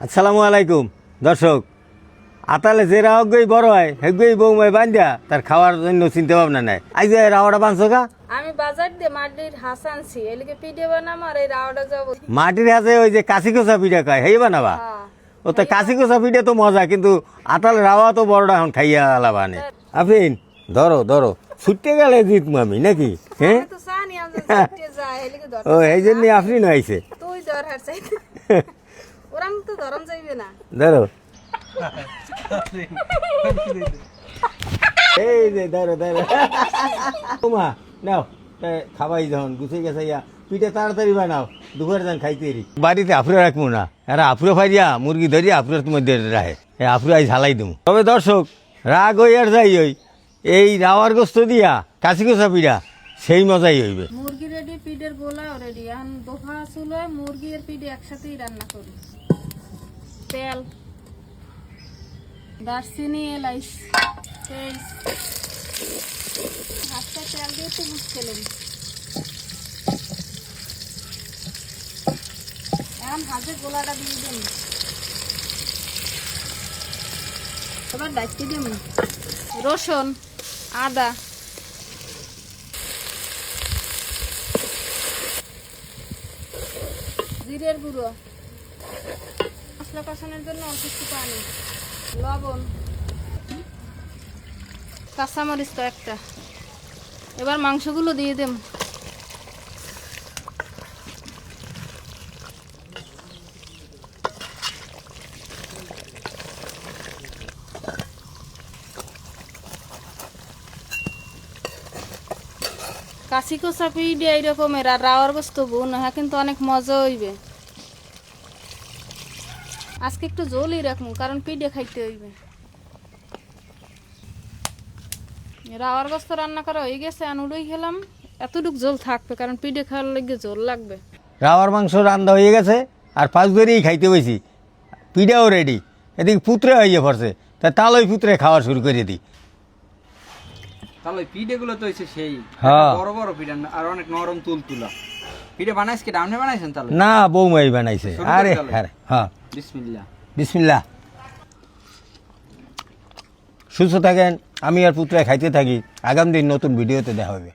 আসসালামু আলাইকুম দর্শক। আতালে যে রাহগই বড় হয় হেগই বৌমাই বান্ধিয়া তার খাওয়ার জন্য চিন্তা ভাবনা নাই। আই যে রাওয়াটা বানছো কা? আমি বাজার দিয়ে মাটির হাঁস আনছি, এলিকে পিঠে বানাম আর এই রাওয়াটা যাবো। মাটির হাতে ওই যে কাশি কোষা পিঠা খায় হেই বানাবা? ও তো কাশি কোষা পিঠা তো মজা, কিন্তু আতালে রাওয়া তো বড়টা এখন খাইয়া আলাবানে। আফিন ধরো ধরো, ছুটতে গেলে জিত মামি নাকি? হ্যাঁ আমি তো জানি আমি যাইতে যাই, এলিকে ধর। ও এই জন্য আফরিন আইছে। তুই ধর হার চাই। ওরাম তো ধরন যাইবে না। ধরো এই যে ধরো ধরো তোমা নাও খাবাই যখন গুছিয়ে গেছে ইয়া পিঠে তাড়াতাড়ি বানাও, দুপুরে যান খাইতে বাড়িতে আফুরে রাখবো না, এরা আফুরে ফাইয়া মুরগি ধরিয়া আফুরের তোমার রাখে আফুরে আই ঝালাই দেবো। তবে দর্শক রাগ হই আর যাই হই এই রাওয়ার গোস্ত দিয়া কাশি কষা পিঠা সেই মজাই হইবে। মুরগি রেডি, পিঠের গোলাও রেডি। এখন দোফা চুলো মুরগি আর পিঠে একসাথেই রান্না করি। তেল, দারচিনি, এলাইচ, তেল, হাতটা তেল দিয়ে একটু বুঝছিলাম। এখন হাতের গোলাটা দিয়ে দিন, এবার ডাকতে দিন রসুন, আদা, জিরের গুঁড়ো, মশলা কষানোর জন্য অল্প একটু পানি, লবণ, কাঁচামরিচ কয়েকটা। এবার মাংসগুলো দিয়ে দেব। কাশি কষা পিঠে এইরকমের, আর রাওয়ার গোস্ত বোন হ্যাঁ, কিন্তু অনেক মজা হইবে। আজকে একটু জলই রাখবো, কারণ পিঠে খাইতে হইবে। রাওয়ার গোস্ত রান্না করা হয়ে গেছে, আনুড়ই খেলাম। এতটুক জল থাকবে, কারণ পিঠে খাওয়ার লাগে জল লাগবে। রাওয়ার মাংস রান্না হয়ে গেছে আর পাঁচ বেরিয়েই খাইতে বসি, পিঠাও রেডি। এদিকে পুত্রে হয়ে পড়ছে, তা তালই পুত্রে খাওয়া শুরু করে দিই। তাহলে পিঠেগুলো তো হচ্ছে সেই হ্যাঁ। বড় বড় পিঠা আর অনেক নরম তুলতুলা পিঠে বানাইছ কি আপনি বানাইছেন? তাহলে না, বৌমাই বানাইছে। শুরু করি আরে তাহলে? আরে হ্যাঁ, বিসমিল্লাহ। বিসমিল্লাহ। সুস্থ থাকেন, আমি আর পুত্রে খাইতে থাকি। আগামী দিন নতুন ভিডিওতে দেখা হবে।